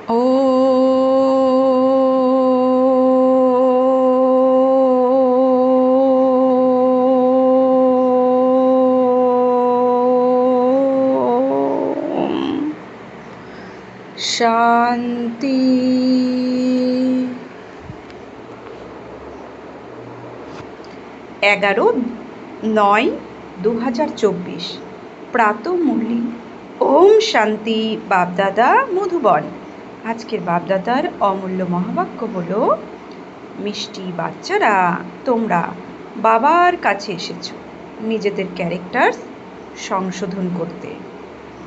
ও শান্তি। 11/9/2024 প্রাতঃমুরলি। ওম শান্তি। বাপদাদা মধুবন। আজকের বাপদাদার অমূল্য মহাবাক্য হলো, মিষ্টি বাচ্চারা, তোমরা বাবার কাছে এসেছো নিজেদের ক্যারেক্টার্স সংশোধন করতে।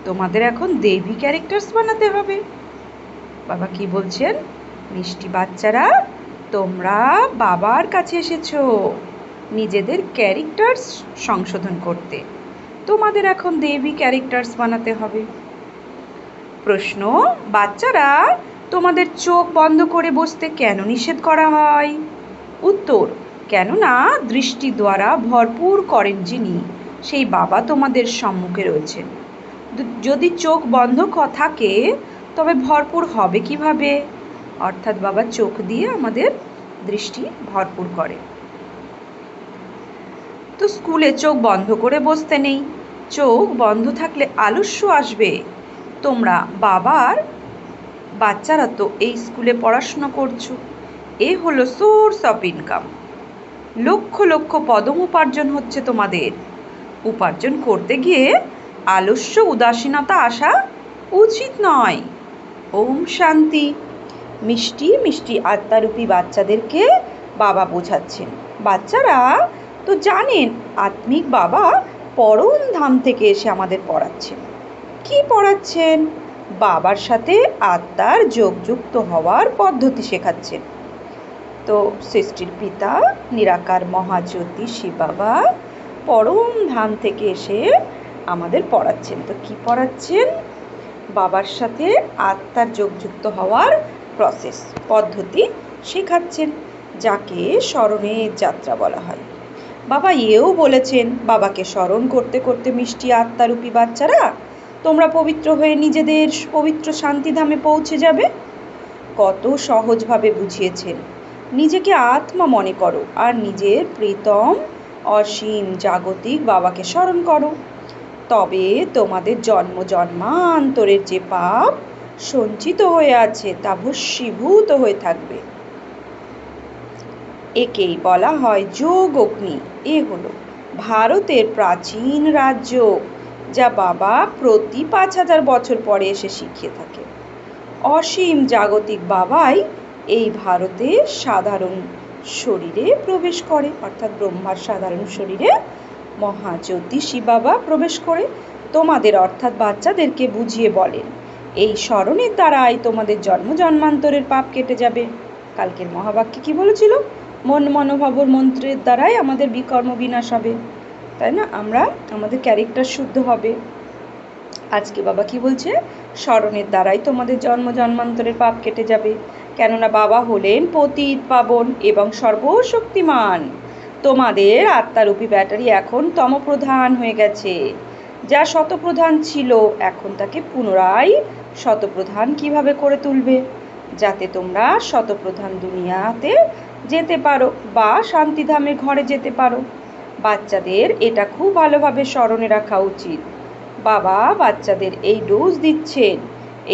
তোমাদের এখন দেবী ক্যারেক্টার্স বানাতে হবে। বাবা কি বলছেন? মিষ্টি বাচ্চারা, তোমরা বাবার কাছে এসেছো নিজেদের ক্যারেক্টার্স সংশোধন করতে। তোমাদের এখন দেবী ক্যারেক্টার্স বানাতে হবে। প্রশ্ন: বাচ্চারা, তোমাদের চোখ বন্ধ করে বসতে কেন নিষেধ করা হয়? উত্তর: কেননা দৃষ্টি দ্বারা ভরপুর করেন যিনি, সেই বাবা তোমাদের সম্মুখে রয়েছেন। যদি চোখ বন্ধ থাকে তবে ভরপুর হবে কিভাবে? অর্থাৎ বাবা চোখ দিয়ে আমাদের দৃষ্টি ভরপুর করে। তো স্কুলে চোখ বন্ধ করে বসতে নেই। চোখ বন্ধ থাকলে আলস্য আসবে। তোমরা বাবার বাচ্চারা তো এই স্কুলে পড়াশোনা করছো। এ হলো source of income. Lakh lakh Padam উপার্জন হচ্ছে তোমাদের। উপার্জন করতে গিয়ে আলস্য উদাসীনতা আসা উচিত নয়। ওম শান্তি। মিষ্টি মিষ্টি আত্মারূপী বাচ্চাদেরকে বাবা বোঝাচ্ছেন। বাচ্চারা তো জানেন আত্মিক বাবা পরম ধাম থেকে এসে আমাদের পড়াচ্ছেন। কি পড়াচ্ছেন? বাবার সাথে আত্মার যোগযুক্ত হওয়ার পদ্ধতি শেখাচ্ছেন। তো সৃষ্টির পিতা নিরাকার মহাজ্যোতি শিব বাবা পরম ধাম থেকে এসে আমাদের পড়াচ্ছেন। তো কি পড়াচ্ছেন? বাবার সাথে আত্মার যোগযুক্ত হওয়ার প্রসেস, পদ্ধতি শেখাচ্ছেন, যাকে স্মরণের যাত্রা বলা হয়। বাবা এও বলেছেন, বাবাকে স্মরণ করতে করতে মিষ্টি আত্মারূপী বাচ্চারা, তোমরা পবিত্র হয়ে নিজেদের পবিত্র শান্তিধামে পৌঁছে যাবে। কত সহজভাবে বুঝিয়েছেন। নিজেকে আত্মা মনে করো আর নিজের প্রীতম অসীম জাগতিক বাবাকে স্মরণ করো। তবে তোমাদের জন্ম জন্মান্তরের যে পাপ সঞ্চিত হয়ে আছে তা ভস্মীভূত হয়ে থাকবে। একেই বলা হয় যোগ অগ্নি। এ হলো ভারতের প্রাচীন রাজ্য, যা বাবা প্রতি 5000 বছর পরে এসে শিখিয়ে থাকে। অসীম জাগতিক বাবাই এই ভারতে সাধারণ শরীরে প্রবেশ করে, অর্থাৎ ব্রহ্মার সাধারণ শরীরে মহাজ্যোতি শিব বাবা প্রবেশ করে তোমাদের অর্থাৎ বাচ্চাদেরকে বুঝিয়ে বলেন, এই স্মরণের দ্বারাই তোমাদের জন্ম জন্মান্তরের পাপ কেটে যাবে। কালকের মহাবাক্যে কি বলেছিল? মন মনোভাবর মন্ত্রের দ্বারাই আমাদের বিকর্ম বিনাশ হবে, তাই না? আমাদের ক্যারেক্টার শুদ্ধ হবে। আজকে বাবা কি বলছে? স্মরণের দ্বারাই তোমাদের জন্ম জন্মান্তরের পাপ কেটে যাবে, কেননা বাবা হলেন পতিত পাবন এবং সর্বশক্তিমান। তোমাদের আত্মারূপী ব্যাটারি এখন তমপ্রধান হয়ে গেছে। যা শতপ্রধান ছিল এখন তাকে পুনরায় শতপ্রধান কিভাবে করে তুলবে, যাতে তোমরা শতপ্রধান দুনিয়াতে যেতে পারো বা শান্তিধামের ঘরে যেতে পারো। বাচ্চাদের এটা খুব ভালোভাবে স্মরণে রাখা উচিত। বাবা বাচ্চাদের এই ডোজ দিচ্ছেন,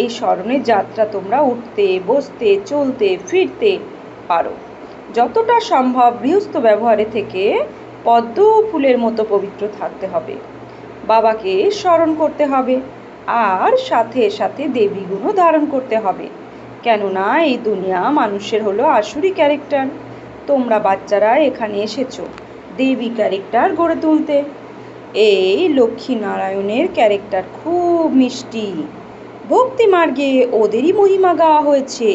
এই স্মরণের যাত্রা তোমরা উঠতে বসতে চলতে ফিরতে পারো। যতটা সম্ভব গৃহস্থ ব্যবহারে থেকে পদ্ম ফুলের মতো পবিত্র থাকতে হবে। বাবাকে স্মরণ করতে হবে আর সাথে সাথে দেবী গুণও ধারণ করতে হবে, কেননা এই দুনিয়া মানুষের হলো আসুরি ক্যারেক্টার। তোমরা বাচ্চারা এখানে এসেছো দেবী ক্যারেক্টার গড়ে তুলতে। এই লক্ষ্মী নারায়ণের ক্যারেক্টার খুব মিষ্টি। ভক্তি মার্গে ওদেরই মহিমা গাওয়া হয়েছে।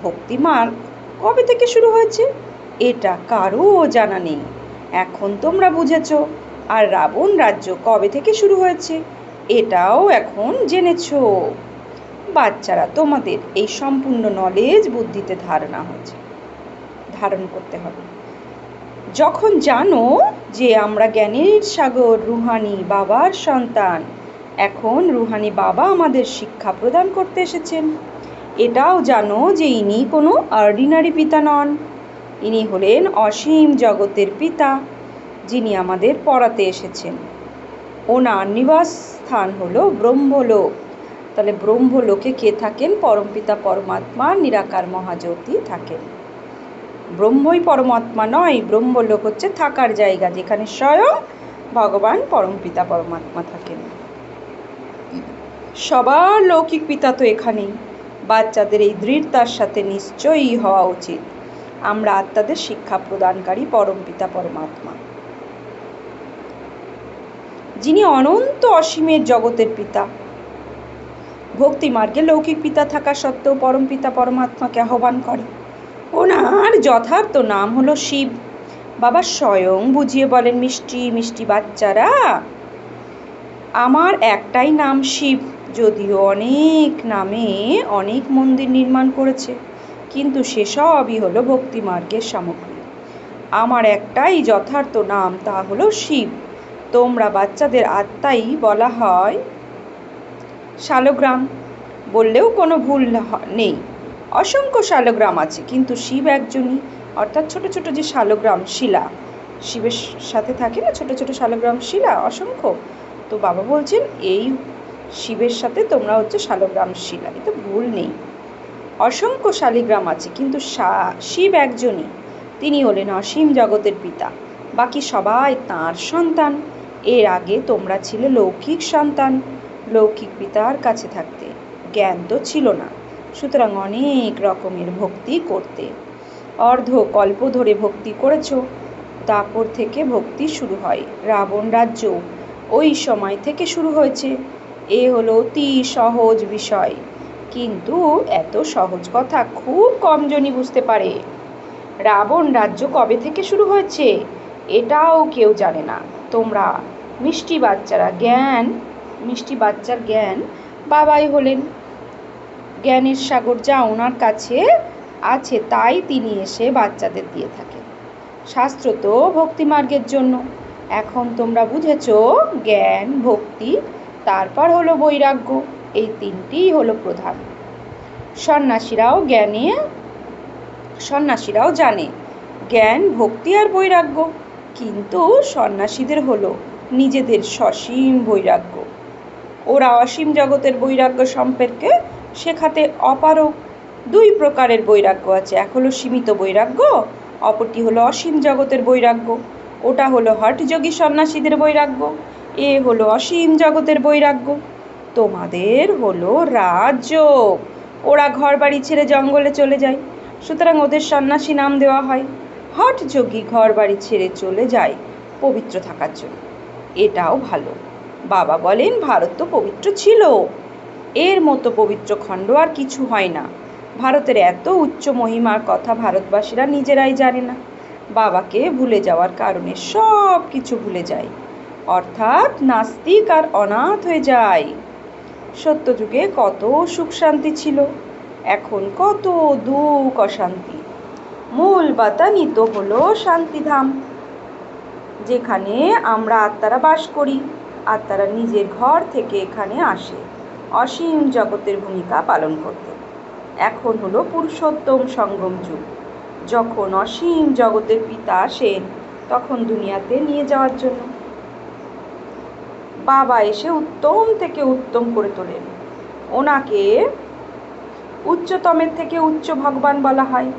ভক্তি মার্গ কবে থেকে শুরু হয়েছে এটা কারও জানা নেই। এখন তোমরা বুঝেছো। আর রাবণ রাজ্য কবে থেকে শুরু হয়েছে এটাও এখন জেনেছো। বাচ্চারা, তোমাদের এই সম্পূর্ণ নলেজ বুদ্ধিতে ধারণ করতে হবে। যখন জানো যে আমরা জ্ঞানের সাগর রুহানি বাবার সন্তান, এখন রুহানি বাবা আমাদের শিক্ষা প্রদান করতে এসেছেন। এটাও জানো যে ইনি কোনো অর্ডিনারি পিতা নন, ইনি হলেন অসীম জগতের পিতা, যিনি আমাদের পড়াতে এসেছেন। ওনার নিবাস স্থান হলো ব্রহ্মলোক। তাহলে ব্রহ্মলোকে কে থাকেন? পরমপিতা পরমাত্মা নিরাকার মহাজ্যোতি থাকেন। ব্রহ্মই পরমাত্মা নয়, ব্রহ্মলোক হচ্ছে থাকার জায়গা, যেখানে স্বয়ং ভগবান পরমপিতা পরমাত্মা থাকেন। সবার লৌকিক পিতা তো এখানেই। বাচ্চাদের এই দৃঢ়তার সাথে নিশ্চয়ই হওয়া উচিত, আমরা আত্মাদের শিক্ষা প্রদানকারী পরমপিতা পরমাত্মা, যিনি অনন্ত অসীমের জগতের পিতা। ভক্তি মার্গে লৌকিক পিতা থাকা সত্ত্বেও পরমপিতা পরমাত্মাকে আহ্বান করে। ওনার যথার্থ নাম হলো শিব। বাবা স্বয়ং বুঝিয়ে বলেন, মিষ্টি মিষ্টি বাচ্চারা, আমার একটাই নাম শিব। যদিও অনেক নামে অনেক মন্দির নির্মাণ করেছে, কিন্তু সেসবই হলো ভক্তি মার্গের সামগ্রী। আমার একটাই যথার্থ নাম, তা হলো শিব। তোমরা বাচ্চাদের আত্মাই বলা হয় শালগ্রাম, বললেও কোনো ভুল নেই। অসংখ্য শালগ্রাম আছে, কিন্তু শিব একজনই, অর্থাৎ ছোট ছোট যে শালগ্রাম শিলা শিবের সাথে থাকে না, ছোট ছোট শালগ্রাম শিলা অসংখ্য। তো বাবা বলছেন এই শিবের সাথে তোমরা হচ্ছে শালগ্রাম শিলা, এতে ভুল নেই। অসংখ্য শালিগ্রাম আছে, কিন্তু শিব একজনই, তিনি হলেন অসীম জগতের পিতা। বাকি সবাই তাঁর সন্তান। এর আগে তোমরা ছিলে লৌকিক সন্তান, লৌকিক পিতার কাছে থাকতে। জ্ঞান তো ছিল না, সুতরাং অনেক রকমের ভক্তি করতে। অর্ধ কল্প ধরে ভক্তি করেছ, তারপর থেকে ভক্তি শুরু হয়। রাবণ রাজ্য ওই সময় থেকে শুরু হয়েছে। এ হলো অতি সহজ বিষয়, কিন্তু এত সহজ কথা খুব কমজনই বুঝতে পারে। রাবণ রাজ্য কবে থেকে শুরু হয়েছে এটাও কেউ জানে না। তোমরা মিষ্টি বাচ্চারা মিষ্টি বাচ্চার জ্ঞান বাবাই হলেন জ্ঞানের সাগর, যা ওনার কাছে আছে তাই তিনি এসে বাচ্চাদের দিয়ে থাকেন। শাস্ত্র তো ভক্তি মার্গের জন্য। এখন তোমরা বুঝেছ জ্ঞান, ভক্তি, তারপর হলো বৈরাগ্য, এই তিনটিই হলো প্রধান। সন্ন্যাসীরাও জানে জ্ঞান, ভক্তি আর বৈরাগ্য, কিন্তু সন্ন্যাসীদের হলো নিজেদের সসীম বৈরাগ্য। ওরা অসীম জগতের বৈরাগ্য সম্পর্কে শেখাতে অপারগ। দুই প্রকারের বৈরাগ্য আছে, এক হলো সীমিত বৈরাগ্য, অপরটি হলো অসীম জগতের বৈরাগ্য। ওটা হলো হঠযোগী সন্ন্যাসীদের বৈরাগ্য, এ হলো অসীম জগতের বৈরাগ্য। তোমাদের হলো রাজযোগ, ওরা ঘর বাড়ি ছেড়ে জঙ্গলে চলে যায়, সুতরাং ওদের সন্ন্যাসী নাম দেওয়া হয়। হঠযোগী ঘর বাড়ি ছেড়ে চলে যায় পবিত্র থাকার জন্য, এটাও ভালো। বাবা বলেন ভারত তো পবিত্র ছিল, এর মতো পবিত্র খণ্ড আর কিছু হয় না। ভারতের এত উচ্চ মহিমার কথা ভারতবাসীরা নিজেরাই জানে না। বাবাকে ভুলে যাওয়ার কারণে সব কিছু ভুলে যায়, অর্থাৎ নাস্তিক আর অনাথ হয়ে যায়। সত্যযুগে কত সুখ শান্তি ছিল, এখন কত দুঃখ অশান্তি। মূল বাতানি তো হলো শান্তিধাম, যেখানে আমরা আত্মারা বাস করি। আত্মারা নিজের ঘর থেকে এখানে আসে অসীম জগতের ভূমিকা পালন করতে। এখন হলো পুরুষোত্তম সঙ্গম যুগ, যখন অসীম জগতের পিতা আসেন তখন দুনিয়াতে নিয়ে যাওয়ার জন্য। বাবা এসে উত্তম থেকে উত্তম করে তোলেন। ওনাকে উচ্চতমের থেকে উচ্চ ভগবান বলা হয়,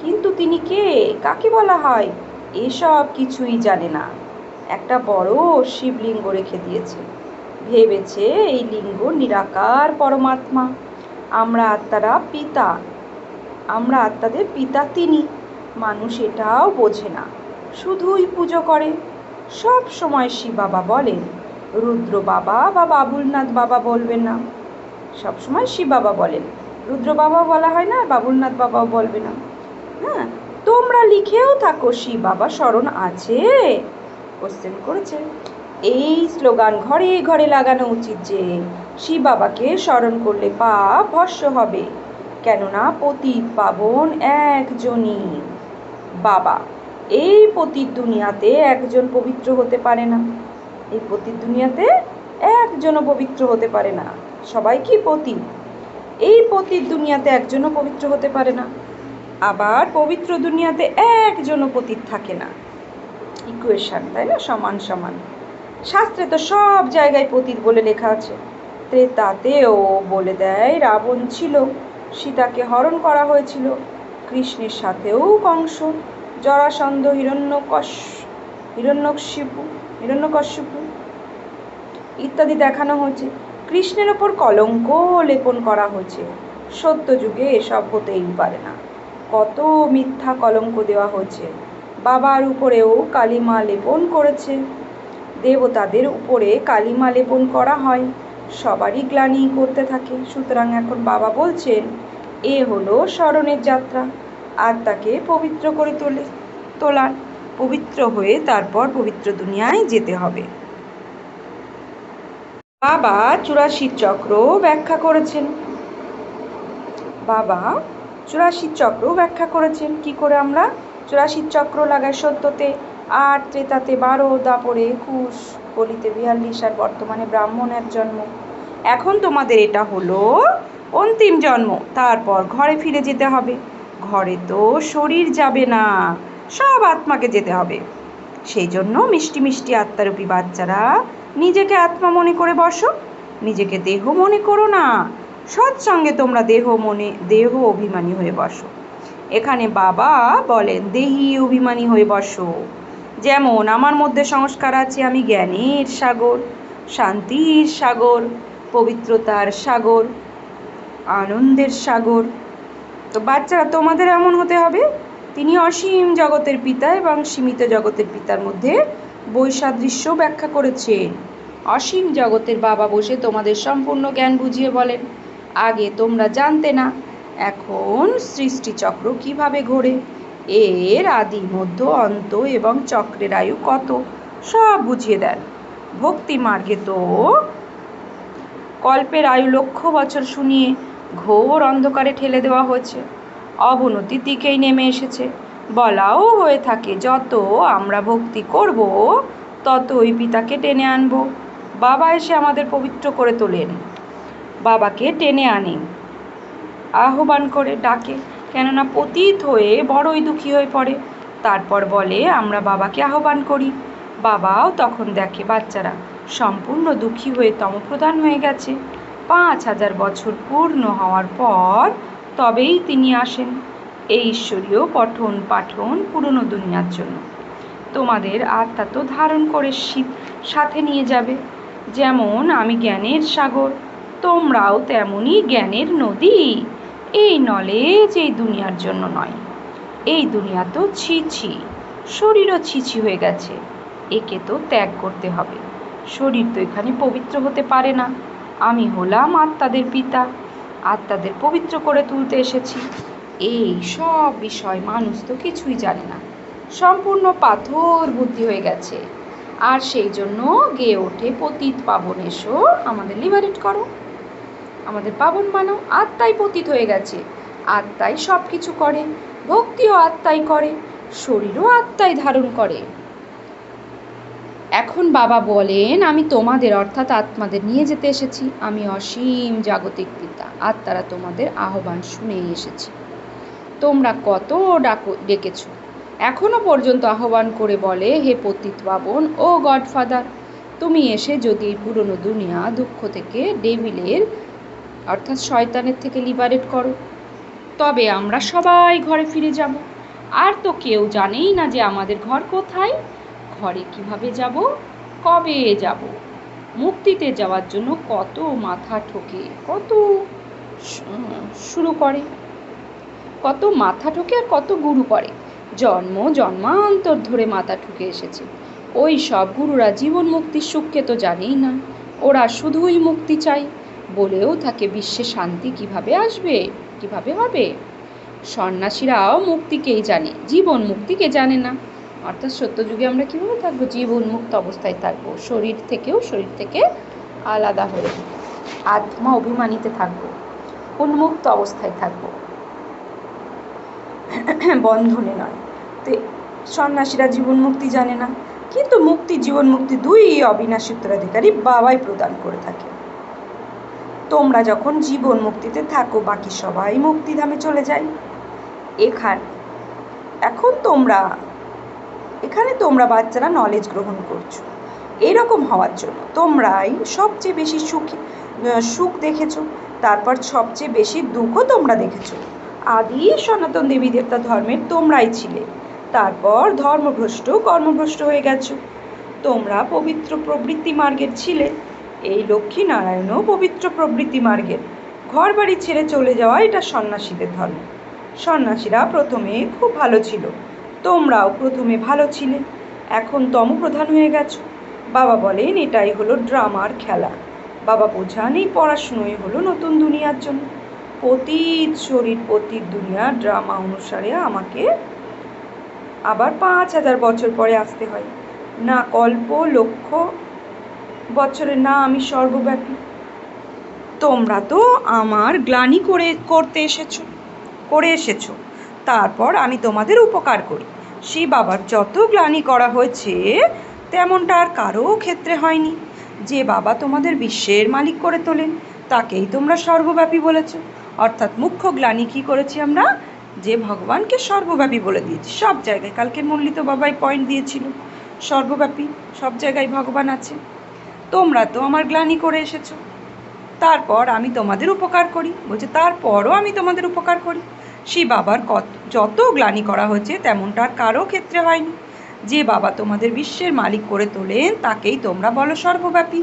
কিন্তু তিনি কে, কাকে বলা হয়, এসব কিছুই জানে না। একটা বড় শিবলিঙ্গ রেখে দিয়েছে, ভেবেছে এই লিঙ্গ নিরাকার পরমাত্মা। আমরা আত্মারা পিতা, আমরা আত্মাদের পিতা তিনি। মানুষ এটাও বোঝে না, শুধুই পুজো করে। সব সময় শিব বাবা বলেন, রুদ্র বাবা বা বাবুলনাথ বাবা বলবেন না। সব সময় শিব বাবা বলেন, রুদ্র বাবা বলা হয় না, বাবুলনাথ বাবাও বলবে না। হ্যাঁ, তোমরা লিখেও থাকো শিব বাবা স্মরণ আছে, কোশ্চেন করেছে। এই স্লোগান ঘরে ঘরে লাগানো উচিত যে শিব বাবাকে স্মরণ করলে পাপ ভস্য হবে, কেননা পতিত পাবন একজনই বাবা। এই পতিত দুনিয়াতে একজন পবিত্র হতে পারে না, এই পতিত দুনিয়াতে একজনও পবিত্র হতে পারে না, সবাই কি পতিত। এই পতিত দুনিয়াতে একজনও পবিত্র হতে পারে না, আবার পবিত্র দুনিয়াতে একজনও পতিত থাকে না। ইকুয়েশন, তাই না? সমান সমান। শাস্ত্রে তো সব জায়গায় পতিত বলে লেখা আছে। ত্রেতাতেও বলে দেয় রাবণ ছিল, সীতাকে হরণ করা হয়েছিল, কৃষ্ণের সাথেও কংস, জরাসন্ধ, হিরণ্যকশিপু ইত্যাদি দেখানো হয়েছে। কৃষ্ণের ওপর কলঙ্ক লেপন করা হয়েছে। সত্য যুগে এসব হতেই পারে না। কত মিথ্যা কলঙ্ক দেওয়া হয়েছে। বাবার উপরেও কালিমা লেপন করেছে। দেবতাদের উপরে কালিমা লেপন করা হয়, সবারই গ্লানি করতে থাকে। সুতরাং এখন বাবা বলছেন, এ হলো স্মরণের যাত্রা, আত্মাকে পবিত্র করে তোলার, পবিত্র হয়ে তারপর পবিত্র দুনিয়ায় যেতে হবে। বাবা 84 চক্র ব্যাখ্যা করেছেন। বাবা 84 চক্র ব্যাখ্যা করেছেন। কি করে আমরা 84 চক্র লাগাই? সত্যতে 8, ত্রেতাতে 12, দাপরে 21, কলিতে 42 আর বর্তমানে ব্রাহ্মণের জন্ম। এখন তোমাদের এটা হলো অন্তিম জন্ম, তারপর ঘরে ফিরে যেতে হবে। ঘরে তো শরীর যাবে না, সব আত্মাকে যেতে হবে। সেই জন্য মিষ্টি মিষ্টি আত্মারূপী বাচ্চারা নিজেকে আত্মা মনে করে বসো, নিজেকে দেহ মনে করো না। সৎসঙ্গে তোমরা দেহ অভিমানী হয়ে বসো। এখানে বাবা বলেন দেহি অভিমানী হয়ে বসো। যেমন আমার মধ্যে সংস্কার আছে, আমি জ্ঞানের সাগর, শান্তির সাগর, পবিত্রতার সাগর, আনন্দের সাগর। তো বাচ্চারা তোমাদের এমন হতে হবে। তিনি অসীম জগতের পিতা এবং সীমিত জগতের পিতার মধ্যে বৈসাদৃশ্য ব্যাখ্যা করেছেন। অসীম জগতের বাবা বসে তোমাদের সম্পূর্ণ জ্ঞান বুঝিয়ে বলেন, আগে তোমরা জানতে না, এখন সৃষ্টি চক্র কিভাবে ঘোরে, এর আদি, মধ্য, অন্ত এবং চক্রের আয়ু কত, সব বুঝিয়ে দেন। ভক্তি মার্গে তো কল্পের আয়ু লক্ষ বছর শুনিয়ে ঘোর অন্ধকারে ঠেলে দেওয়া হয়েছে, অবনতির দিকেই নেমে এসেছে। বলাও হয়ে থাকে, যত আমরা ভক্তি করব ততই পিতাকে টেনে আনব। বাবা এসে আমাদের পবিত্র করে তোলেন, বাবাকে টেনে আনেন, আহ্বান করে ডাকে, কেননা পতিত হয়ে বড়ই দুঃখী হয়ে পড়ে। তারপর বলে আমরা বাবাকে আহ্বান করি। বাবাও তখন দেখে বাচ্চারা সম্পূর্ণ দুঃখী হয়ে তমপ্রধান হয়ে গেছে। 5000 বছর পূর্ণ হওয়ার পর তবেই তিনি আসেন এই ঈশ্বরীয় পঠন পাঠন পুরনো দুনিয়ার জন্য। তোমাদের আত্মা তো ধারণ করে সাথে নিয়ে যাবে। যেমন আমি জ্ঞানের সাগর, তোমরাও তেমনই জ্ঞানের নদী। এই নলেজ এই দুনিয়ার জন্য নয়। এই দুনিয়া তো ছি, শরীরও ছি হয়ে গেছে, একে তো ত্যাগ করতে হবে। শরীর তো এখানে পবিত্র হতে পারে না। আমি হলাম আত্মাদের পিতা, আত্মাদের পবিত্র করে তুলতে এসেছি। এই সব বিষয় মানুষ তো কিছুই জানে না, সম্পূর্ণ পাথর বুদ্ধি হয়ে গেছে। আর সেই জন্য গেয়ে ওঠে পতিত পাবন, এসো আমাদের লিবারেট করো, আমাদের পাবন বানাও। আত্মাই পতিত হয়ে গেছে, আত্মাই সব কিছু করে, ভক্তিও আত্মাই করে, শরীরও আত্মাই ধারণ করে। এখন বাবা বলেন আমি তোমাদের অর্থাৎ আত্মাদের নিয়ে যেতে এসেছি। আমি অসীম জাগতিক পিতা, আত্মারা তোমাদের আহ্বান শুনেই এসেছি। তোমরা কত ডেকেছ, এখনো পর্যন্ত আহ্বান করে বলে হে পতিত পাবন ও গডফাদার, তুমি এসে যদি এই পুরনো দুনিয়া দুঃখ থেকে, ডেভিলের অর্থাৎ শয়তানের থেকে লিবারেট করো, তবে আমরা সবাই ঘরে ফিরে যাব। আর তো কেউ জানেই না যে আমাদের ঘর কোথায়, ঘরে কিভাবে যাব, কবে যাব। মুক্তিতে যাওয়ার জন্য কত মাথা ঠোকে, কত শুরু করে, কত মাথা ঠোকে আর কত গুরু করে। জন্মান্তর ধরে মাথা ঠুকে এসেছে। ওই সব গুরুরা জীবন মুক্তির সুখকে তো জানেই না, ওরা শুধুই মুক্তি চাই বলেও থাকে বিশ্বে শান্তি কিভাবে আসবে, কিভাবে হবে। সন্ন্যাসীরাও মুক্তিকেই জানে, জীবন মুক্তিকে জানে না। অর্থাৎ সত্যযুগে আমরা কীভাবে থাকবো, জীবন মুক্ত অবস্থায় থাকবো, শরীর থেকে আলাদা হয়ে আত্মা অভিমানীতে থাকবো, উন্মুক্ত অবস্থায় থাকবো, বন্ধনে নয়। তো সন্ন্যাসীরা জীবন মুক্তি জানে না, কিন্তু মুক্তি জীবন মুক্তি দুই অবিনাশী উত্তরাধিকারী বাবাই প্রদান করে থাকে। তোমরা যখন জীবন মুক্তিতে থাকো, বাকি সবাই মুক্তিধামে চলে যায়। এখন এখানে তোমরা বাচ্চারা নলেজ গ্রহণ করছো। এরকম হওয়ার জন্য তোমরাই সবচেয়ে বেশি সুখ দেখেছো, তারপর সবচেয়ে বেশি দুঃখও তোমরা দেখেছো। আদি সনাতন দেবী দেবতা ধর্মের তোমরাই ছিলে, তারপর ধর্মভ্রষ্ট কর্মভ্রষ্ট হয়ে গেছো। তোমরা পবিত্র প্রবৃত্তি মার্গের ছিলে, এই লক্ষ্মীনারায়ণও পবিত্র প্রবৃত্তি মার্গের। ঘর বাড়ি ছেড়ে চলে যাওয়া এটা সন্ন্যাসীদের ধর্ম। সন্ন্যাসীরা প্রথমে খুব ভালো ছিল, তোমরাও প্রথমে ভালো ছিলে, এখন তমপ্রধান হয়ে গেছো। বাবা বলেন এটাই হলো ড্রামার খেলা। বাবা বোঝান এই পড়াশুনোই হলো নতুন দুনিয়ার জন্য। পতীত শরীর পতীত দুনিয়া ড্রামা অনুসারে আমাকে আবার 5000 বছর পরে আসতে হয়। না কল্প লক্ষ বছরে, না আমি সর্বব্যাপী। তোমরা তো আমার গ্লানি করে এসেছো, তারপর আমি তোমাদের উপকার করি। শিব বাবার যত গ্লানি করা হয়েছে তেমনটা আর কারো ক্ষেত্রে হয়নি। যে বাবা তোমাদের বিশ্বের মালিক করে তোলেন তাকেই তোমরা সর্বব্যাপী বলেছ। অর্থাৎ মুখ্য গ্লানি কী করেছি আমরা? যে ভগবানকে সর্বব্যাপী বলে দিয়েছি সব জায়গায়। কালকে মল্লিত বাবাই পয়েন্ট দিয়েছিল, সর্বব্যাপী, সব জায়গায় ভগবান আছে। তোমরা তো আমার গ্লানি করে এসেছো, তারপর আমি তোমাদের উপকার করি। বলছে তারপরও আমি তোমাদের উপকার করি। শিব বাবার যত গ্লানি করা হয়েছে তেমনটা আর কারো ক্ষেত্রে হয়নি। যে বাবা তোমাদের বিশ্বের মালিক করে তোলেন তাকেই তোমরা বলো সর্বব্যাপী।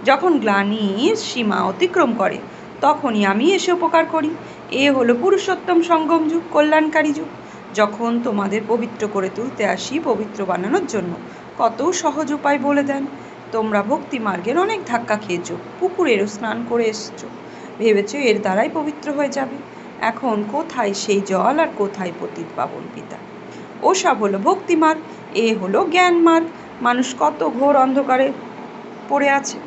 যখন গ্লানির সীমা অতিক্রম করে তখনই আমি এসে উপকার করি। এ হলো পুরুষোত্তম সঙ্গম যুগ, কল্যাণকারী যুগ। যখন তোমাদের পবিত্র করে তুলতে আসি, পবিত্র বানানোর জন্য কত সহজ উপায় বলে দেন। তোমরা ভক্তি মার্গের অনেক ধাক্কা খেয়েছো, পুকুরেরও স্নান করে এসছো, ভেবেছো এর দ্বারাই পবিত্র হয়ে যাবে। এখন কোথায় সেই জল আর কোথায় পতিত পাবন পিতা? ওসব হলো ভক্তি মার্গ, এ হলো জ্ঞান মার্গ। মানুষ কত ঘোর অন্ধকারে পড়ে আছে,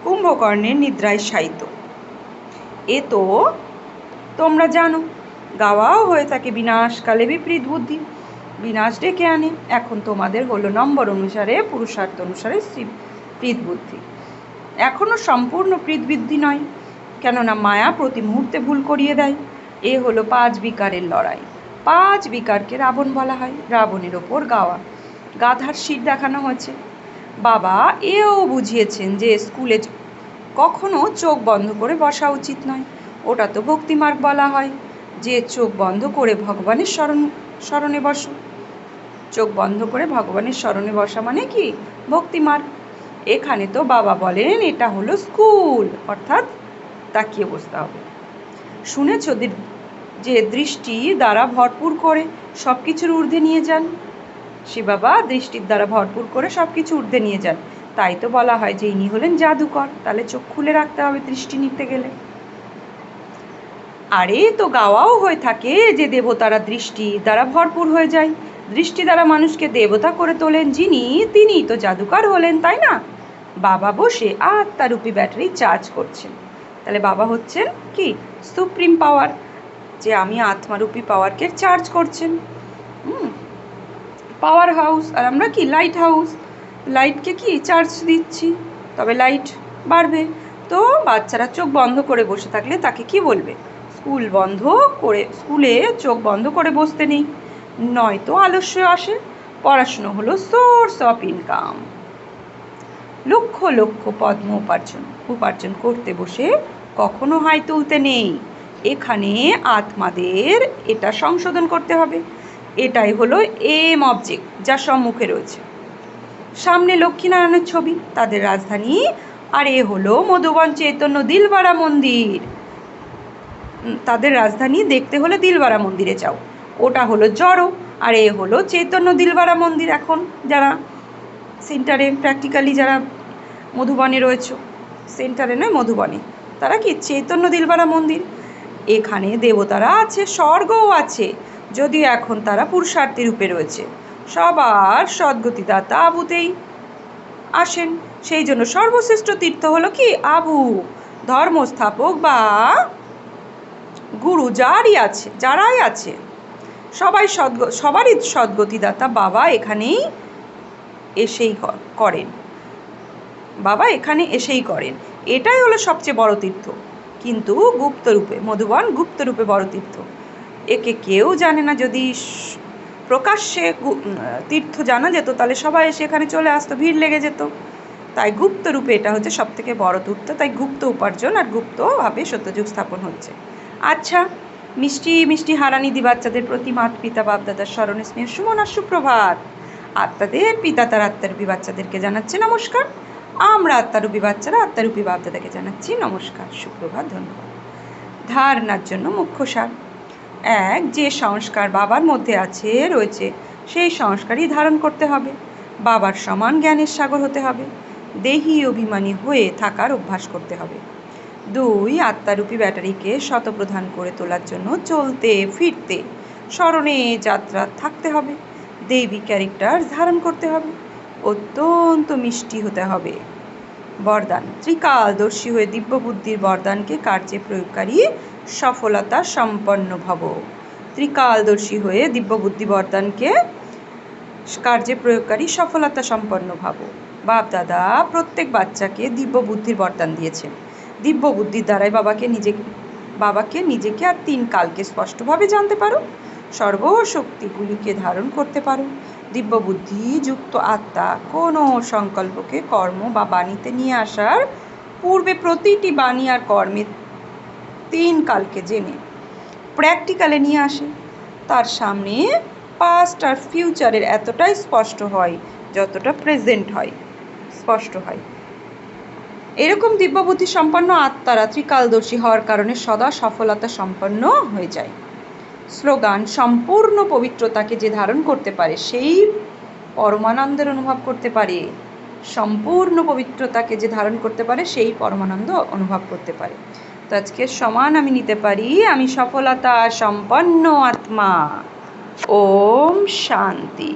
কুম্ভকর্ণের নিদ্রায় শায়িত। এ তো তোমরা জানো, গাওয়াও হয়ে থাকে বিনাশকালে বিপরীত বুদ্ধি, বিনাশ ডেকে আনে। এখন তোমাদের হলো নম্বর অনুসারে, পুরুষার্থ অনুসারে প্রীত বুদ্ধি। এখনও সম্পূর্ণ প্রীত বুদ্ধি নয়, কেননা মায়া প্রতি মুহূর্তে ভুল করিয়ে দেয়। এ হলো 5 বিকারের লড়াই। 5 বিকারকে রাবণ বলা হয়। রাবণের ওপর গাধার শির দেখানো হয়েছে। বাবা এও বুঝিয়েছেন যে স্কুলে কখনো চোখ বন্ধ করে বসা উচিত নয়, ওটা তো ভক্তিমার্গ বলা হয়। যে চোখ বন্ধ করে ভগবানের স্মরণে বসো, চোখ বন্ধ করে ভগবানের স্মরণে বসা মানে কি? ভক্তিমার্গ। এখানে তো বাবা বলেন এটা হলো স্কুল, অর্থাৎ তাকিয়ে বসতে হবে। শুনেছ যে দৃষ্টি দ্বারা ভরপুর করে সব কিছুর ঊর্ধ্বে নিয়ে যান। শিব বাবা দৃষ্টির দ্বারা ভরপুর করে সব কিছু ঊর্ধ্বে নিয়ে যান, তাই তো বলা হয় যে ইনি হলেন জাদুকর। তাহলে চোখ খুলে রাখতে হবে দৃষ্টি নিতে গেলে। আরে তো গাওয়াও হয়ে থাকে যে দেবতারা দৃষ্টি দ্বারা ভরপুর হয়ে যায়। দৃষ্টি দ্বারা মানুষকে দেবতা করে তোলেন তিনিই তো জাদুকর হলেন, তাই না? বাবা বসে আত্মারূপী ব্যাটারি চার্জ করছেন। তাহলে বাবা হচ্ছেন কি? সুপ্রিম পাওয়ার, যে আমি আত্মারূপী পাওয়ারকে চার্জ করছেন। পাওয়ার হাউস, আর আমরা কি? Light house. লাইটকে কি চার্জ দিচ্ছি, তবে লাইট বাড়বে। তো বাচ্চারা চোখ বন্ধ করে বসে থাকলে তাকে কি বলবে? স্কুলে চোখ বন্ধ করে বসতে নেই, নয়তো আলস্য আসে। পড়াশুনো হলো source of income. Lakh lakh পদ্ম উপার্জন করতে বসে কখনো হাই তুলতে নেই। এখানে আত্মাদের এটা সংশোধন করতে হবে। এটাই হলো এম অবজেক্ট যা সম্মুখে রয়েছে। সামনে লক্ষ্মীনারায়ণের ছবি, তাদের রাজধানী। আর এ হলো মধুবন চৈতন্য দিলবারা মন্দির, তাদের রাজধানী। দেখতে হলে দিলবারা মন্দিরে যাও, ওটা হলো জড়ো। আর এ হলো চৈতন্য দিলবারা মন্দির। এখন যারা সেন্টারে প্র্যাকটিক্যালি যারা মধুবনে রয়েছে, সেন্টারে নয় মধুবনে, তারা কি? চৈতন্য দিলবারা মন্দির। এখানে দেবতারা আছে, স্বর্গও আছে, যদিও এখন তারা পুরুষার্থী রূপে রয়েছে। সবার সদ্গতিদাতা আবুতেই আসেন। সেই জন্য সর্বশ্রেষ্ঠ তীর্থ হলো কি? আবু। ধর্মস্থাপক বা গুরু যারাই আছে সবারই সদ্গতিদাতা বাবা এখানেই এসেই করেন। এটাই হলো সবচেয়ে বড় তীর্থ। কিন্তু গুপ্তরূপে, মধুবন গুপ্তরূপে বড় তীর্থ। একে কেউ জানে না। যদি প্রকাশ্যে তীর্থ জানা যেত তাহলে সবাই এসে এখানে চলে আসতো, ভিড় লেগে যেত। তাই গুপ্ত রূপে এটা হচ্ছে সব থেকে বড় তীর্থ। তাই গুপ্ত উপার্জন আর গুপ্তভাবে সত্যযুগ স্থাপন হচ্ছে। আচ্ছা, মিষ্টি মিষ্টি হারানিধি বাচ্চাদের প্রতি মাত পিতা বাপদাদার স্মরণে স্নেহ সুমন আর সুপ্রভাত। আত্মাদের পিতা তার আত্মারূপী বাচ্চাদেরকে জানাচ্ছে নমস্কার। আমরা আত্মারূপী বাচ্চারা আত্মারূপী বাপদাদাকে জানাচ্ছি নমস্কার, সুপ্রভাত, ধন্যবাদ। ধারণার জন্য মুখ্য সার। এক, যে সংস্কার বাবার মধ্যে রয়েছে সেই সংস্কারই ধারণ করতে হবে। বাবার সমান জ্ঞানের সাগর হতে হবে। দেহি অভিমানী হয়ে থাকার অভ্যাস করতে হবে। 2, আত্মারূপী ব্যাটারিকে শতপ্রধান করে তোলার জন্য চলতে ফিরতে স্মরণে যাত্রা থাকতে হবে। দেবী ক্যারেক্টার ধারণ করতে হবে। অত্যন্ত মিষ্টি হতে হবে। বরদান, ত্রিকালদর্শী হয়ে দিব্য বুদ্ধির বরদানকে কার্যে প্রয়োগকারী সফলতা সম্পন্ন ভব। ত্রিকালদর্শী হয়ে দিব্য বুদ্ধি বরদানকে কার্যে প্রয়োগকারী সফলতা সম্পন্ন ভাব। বাপ দাদা প্রত্যেক বাচ্চাকে দিব্য বুদ্ধির বরদান দিয়েছেন। দিব্য বুদ্ধির দ্বারাই বাবাকে নিজেকে আর 3 কালকে স্পষ্টভাবে জানতে পারো, সর্বশক্তিগুলিকে ধারণ করতে পারো। দিব্য বুদ্ধি যুক্ত আত্মা কোনো সংকল্পকে কর্ম বা বাণীতে নিয়ে আসার পূর্বে প্রতিটি বাণী আর কর্মে 3 কালকে জেনে প্র্যাকটিক্যালে নিয়ে আসে। তার সামনে পাস্ট আর ফিউচারের এতটাই স্পষ্ট হয় যতটা প্রেজেন্ট হয় স্পষ্ট হয়। এরকম দিব্যবুদ্ধি সম্পন্ন আত্মারা ত্রিকালদর্শী হওয়ার কারণে সদা সফলতা সম্পন্ন হয়ে যায়। স্লোগান, সম্পূর্ণ পবিত্রতাকে যে ধারণ করতে পারে সেই পরমানন্দের অনুভব করতে পারে। সম্পূর্ণ পবিত্রতাকে যে ধারণ করতে পারে সেই পরমানন্দ অনুভব করতে পারে। তো আজকে সমান আমি নিতে পারি, আমি সফলতা সম্পন্ন আত্মা। ওম শান্তি।